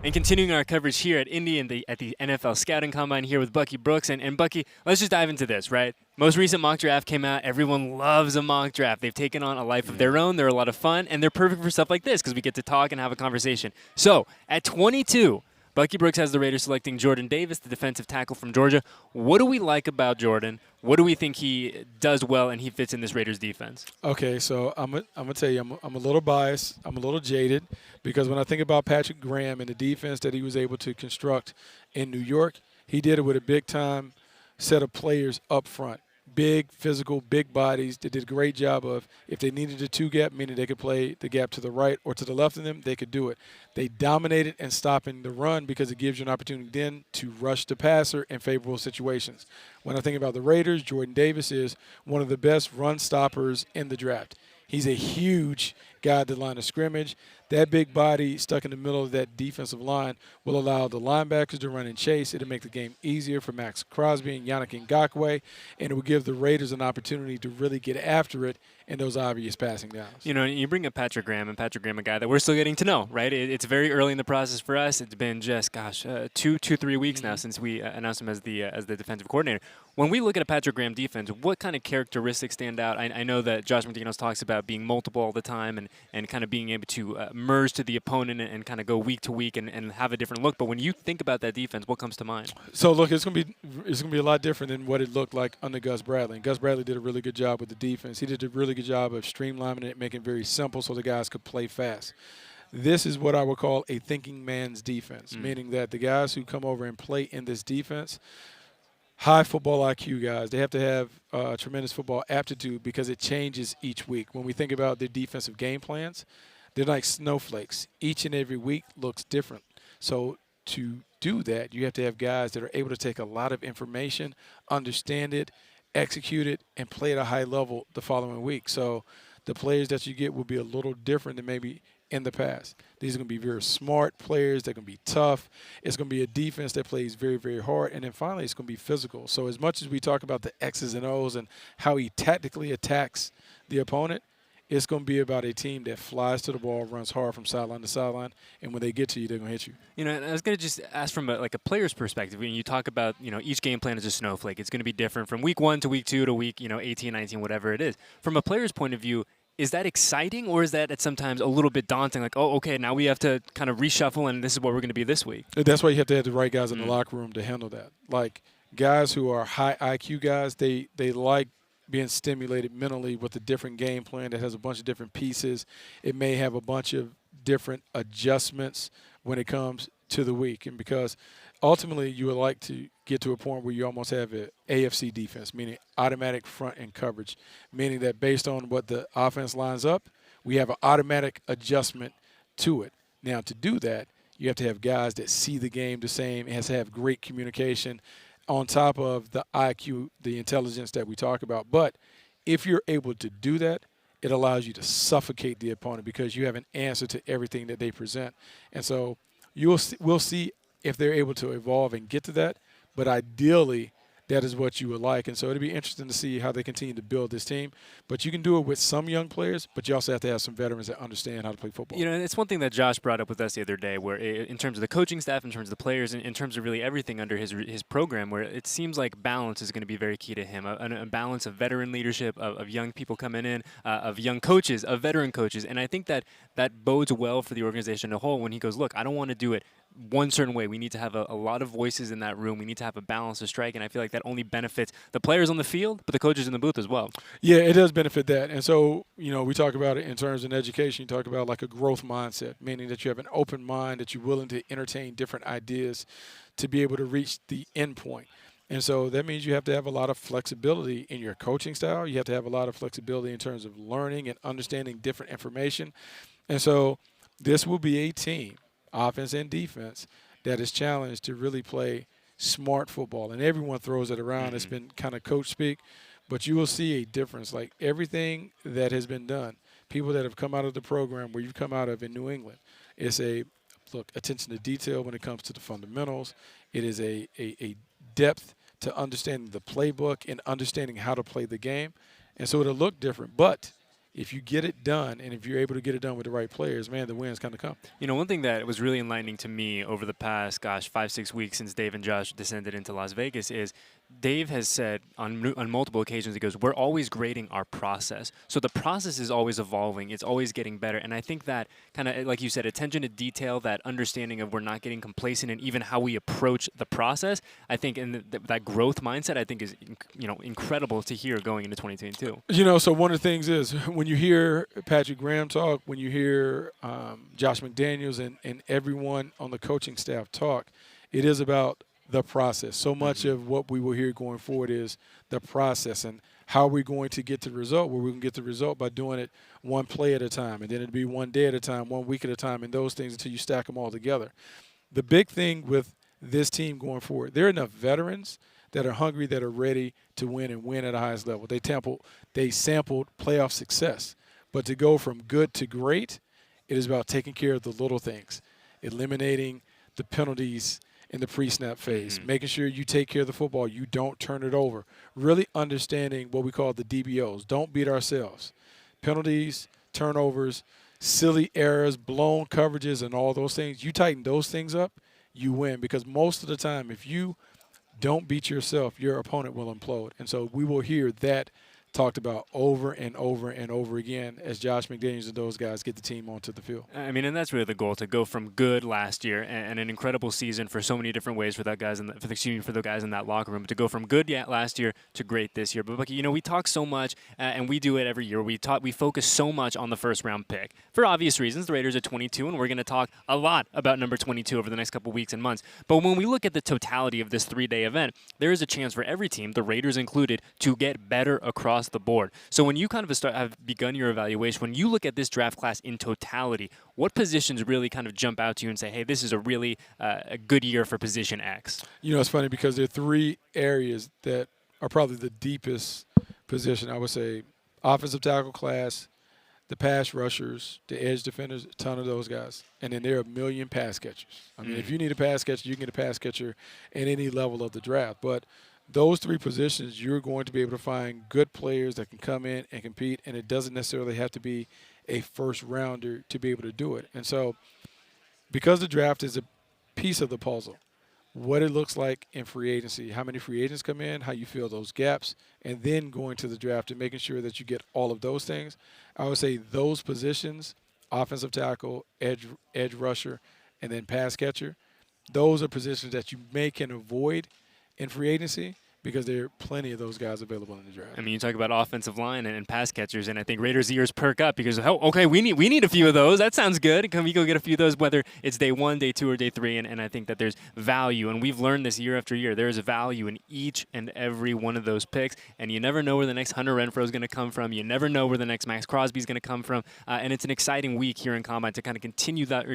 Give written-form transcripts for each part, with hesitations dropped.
And continuing our coverage here at Indy and at the NFL Scouting Combine here with Bucky Brooks. And Bucky, let's just dive into this, right? Most recent mock draft came out. Everyone loves a mock draft. They've taken on a life of their own. They're a lot of fun, and they're perfect for stuff like this because we get to talk and have a conversation. So, at 22, Bucky Brooks has the Raiders selecting Jordan Davis, the defensive tackle from Georgia. What do we like about Jordan? What do we think he does well and he fits in this Raiders defense? Okay, so I'm gonna tell you, I'm a little biased. I'm a little jaded because when I think about Patrick Graham and the defense that he was able to construct in New York, he did it with a big-time set of players up front. Big, physical, big bodies. They did a great job of, if they needed a two-gap, meaning they could play the gap to the right or to the left of them, they could do it. They dominated in stopping the run because it gives you an opportunity then to rush the passer in favorable situations. When I think about the Raiders, Jordan Davis is one of the best run stoppers in the draft. He's a huge guy at the line of scrimmage. That big body stuck in the middle of that defensive line will allow the linebackers to run and chase. It'll make the game easier for Max Crosby and Yannick Ngakoue, and it will give the Raiders an opportunity to really get after it in those obvious passing downs. You know, you bring up Patrick Graham, and Patrick Graham, a guy that we're still getting to know, right? It's very early in the process for us. It's been just, 3 weeks now since we announced him as the defensive coordinator. When we look at a Patrick Graham defense, what kind of characteristics stand out? I know that Josh McDaniels talks about being multiple all the time and kind of being able to merge to the opponent and kind of go week to week and have a different look. But when you think about that defense, what comes to mind? So look, it's gonna be a lot different than what it looked like under Gus Bradley. And Gus Bradley did a really good job with the defense. He did a really good job of streamlining it, making it very simple so the guys could play fast. This is what I would call a thinking man's defense, meaning that the guys who come over and play in this defense, high football IQ guys, they have to have tremendous football aptitude because it changes each week. When we think about their defensive game plans, they're like snowflakes. Each and every week looks different. So to do that, you have to have guys that are able to take a lot of information, understand it, execute it, and play at a high level the following week. So the players that you get will be a little different than maybe in the past. These are going to be very smart players. They're going to be tough. It's going to be a defense that plays very, very hard. And then finally, it's going to be physical. So as much as we talk about the X's and O's and how he tactically attacks the opponent, it's going to be about a team that flies to the ball, runs hard from sideline to sideline, and when they get to you, they're going to hit you. You know, and I was going to just ask from a player's perspective. When you talk about, each game plan is a snowflake. It's going to be different from week 1 to week 2 to week, 18, 19, whatever it is. From a player's point of view, is that exciting or is that at sometimes a little bit daunting? Like, oh, okay, now we have to kind of reshuffle and this is what we're going to be this week. That's why you have to have the right guys in the locker room to handle that. Like guys who are high IQ guys, they like being stimulated mentally with a different game plan that has a bunch of different pieces. It may have a bunch of different adjustments when it comes to the week. And because ultimately you would like to get to a point where you almost have an AFC defense, meaning automatic front end coverage, meaning that based on what the offense lines up, we have an automatic adjustment to it. Now, to do that, you have to have guys that see the game the same. It has to have great communication on top of the IQ, the intelligence that we talk about. But if you're able to do that, it allows you to suffocate the opponent because you have an answer to everything that they present. And so we'll see if they're able to evolve and get to that. But ideally, that is what you would like. And so it'll be interesting to see how they continue to build this team. But you can do it with some young players, but you also have to have some veterans that understand how to play football. You know, and it's one thing that Josh brought up with us the other day where in terms of the coaching staff, in terms of the players, in terms of really everything under his program, where it seems like balance is going to be very key to him, a balance of veteran leadership, of young people coming in, of young coaches, of veteran coaches. And I think that bodes well for the organization as a whole when he goes, look, I don't want to do it one certain way. We need to have a lot of voices in that room. We need to have a balance of strike, and I feel like that only benefits the players on the field, but the coaches in the booth as well. Yeah, it does benefit that. And so, we talk about it in terms of education. You talk about like a growth mindset, meaning that you have an open mind, that you're willing to entertain different ideas to be able to reach the end point. And so that means you have to have a lot of flexibility in your coaching style. You have to have a lot of flexibility in terms of learning and understanding different information. And so this will be a team, offense and defense, that is challenged to really play smart football. And everyone throws it around. It's been kind of coach speak, but you will see a difference. Like everything that has been done, people that have come out of the program where you've come out of in New England, it's attention to detail when it comes to the fundamentals. It is a depth to understanding the playbook and understanding how to play the game. And so it'll look different. But if you get it done and if you're able to get it done with the right players, man, the wins kind of come. You know, one thing that was really enlightening to me over the past, 5-6 weeks since Dave and Josh descended into Las Vegas is Dave has said on multiple occasions, he goes, we're always grading our process. So the process is always evolving. It's always getting better. And I think that kind of, like you said, attention to detail, that understanding of we're not getting complacent and even how we approach the process, I think, and that growth mindset, I think is, incredible to hear going into 2022. You know, so one of the things is when you hear Patrick Graham talk, when you hear Josh McDaniels and everyone on the coaching staff talk, it is about the process. So much of what we will hear going forward is the process and how we're going to get to the result. Well, we can get the result by doing it one play at a time, and then it'd be one day at a time, 1 week at a time, and those things until you stack them all together. The big thing with this team going forward, there are enough veterans that are hungry, that are ready to win and win at the highest level. They sampled playoff success. But to go from good to great, it is about taking care of the little things, eliminating the penalties in the pre-snap phase, making sure you take care of the football, you don't turn it over, really understanding what we call the DBOs. Don't beat ourselves. Penalties, turnovers, silly errors, blown coverages, and all those things. You tighten those things up, you win, because most of the time if you don't beat yourself, your opponent will implode. And so we will hear that talked about over and over and over again as Josh McDaniels and those guys get the team onto the field. I mean, and that's really the goal, to go from good last year and an incredible season for so many different ways for that guys for the guys in that locker room, to go from good last year to great this year. But Bucky, we talk so much, and we do it every year. We focus so much on the first round pick for obvious reasons. The Raiders are 22, and we're going to talk a lot about number 22 over the next couple weeks and months. But when we look at the totality of this 3-day event, there is a chance for every team, the Raiders included, to get better across the board. So when you kind of have begun your evaluation, when you look at this draft class in totality, what positions really kind of jump out to you and say, hey, this is a really a good year for position X? It's funny because there are 3 areas that are probably the deepest position. I would say offensive tackle class, the pass rushers, the edge defenders, a ton of those guys. And then there are a million pass catchers. I mean, if you need a pass catcher, you can get a pass catcher at any level of the draft. But those 3 positions, you're going to be able to find good players that can come in and compete, and it doesn't necessarily have to be a first-rounder to be able to do it. And so because the draft is a piece of the puzzle, what it looks like in free agency, how many free agents come in, how you fill those gaps, and then going to the draft and making sure that you get all of those things, I would say those positions, offensive tackle, edge rusher, and then pass catcher, those are positions that you can avoid in free agency because there are plenty of those guys available in the draft. I mean, you talk about offensive line and pass catchers, and I think Raiders' ears perk up because, okay, we need a few of those. That sounds good. Can we go get a few of those, whether it's day 1, day 2, or day 3? And I think that there's value, and we've learned this year after year. There is value in each and every one of those picks, and you never know where the next Hunter Renfrow is going to come from. You never know where the next Max Crosby is going to come from. And it's an exciting week here in Combine to kind of continue that,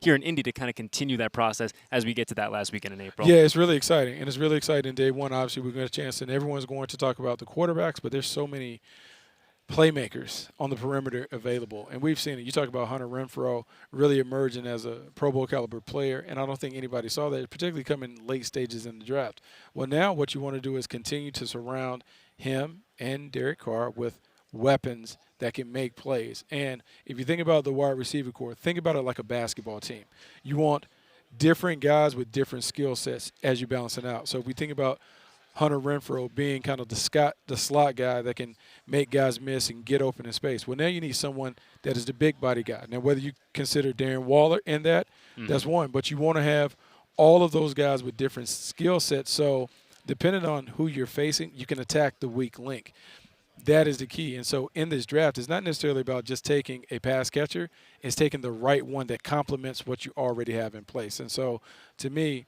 here in Indy to kind of continue that process as we get to that last weekend in April. Yeah, it's really exciting, and it's really exciting. Day 1, obviously, we're going to have a chance, and everyone's going to talk about the quarterbacks, but there's so many playmakers on the perimeter available, and we've seen it. You talk about Hunter Renfrow really emerging as a Pro Bowl caliber player, and I don't think anybody saw that, particularly coming late stages in the draft. Well, now what you want to do is continue to surround him and Derek Carr with weapons that can make plays. And if you think about the wide receiver core, think about it like a basketball team. You want different guys with different skill sets as you balance it out. So if we think about Hunter Renfrow being kind of the slot guy that can make guys miss and get open in space. Well, now you need someone that is the big body guy. Now, whether you consider Darren Waller in that, that's one. But you want to have all of those guys with different skill sets. So depending on who you're facing, you can attack the weak link. That is the key. And so in this draft, it's not necessarily about just taking a pass catcher. It's taking the right one that complements what you already have in place. And so to me,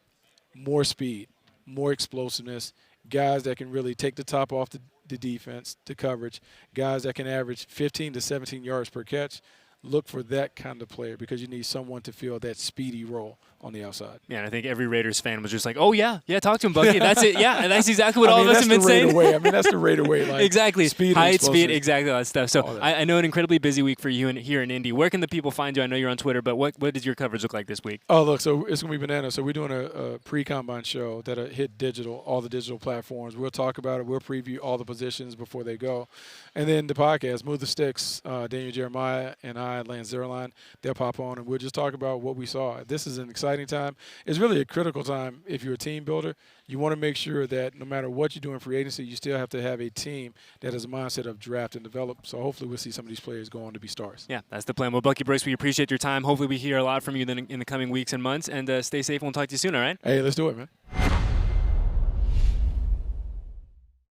more speed, more explosiveness, guys that can really take the top off the defense, the coverage, guys that can average 15 to 17 yards per catch. look for that kind of player because you need someone to fill that speedy role on the outside. Yeah, and I think every Raiders fan was just like, oh, yeah, talk to him, Bucky. That's it. Yeah, and that's exactly what all of us have been saying. That's the Raider way. Like exactly. Speed height, speed, exactly all that stuff. So I know an incredibly busy week for you here in Indy. Where can the people find you? I know you're on Twitter, but what does your coverage look like this week? Oh, look, so it's going to be bananas. So we're doing a pre-combine show that'll hit digital, all the digital platforms. We'll talk about it. We'll preview all the positions before they go. And then the podcast, Move the Sticks, Daniel Jeremiah and I, Lance Zerline, they'll pop on, and we'll just talk about what we saw. This is an exciting time. It's really a critical time if you're a team builder. You want to make sure that no matter what you do in free agency, you still have to have a team that has a mindset of draft and develop. So hopefully we'll see some of these players go on to be stars. Yeah, that's the plan. Well, Bucky Brooks, we appreciate your time. Hopefully we hear a lot from you in the coming weeks and months. And stay safe, and we'll talk to you soon, all right? Hey, let's do it, man.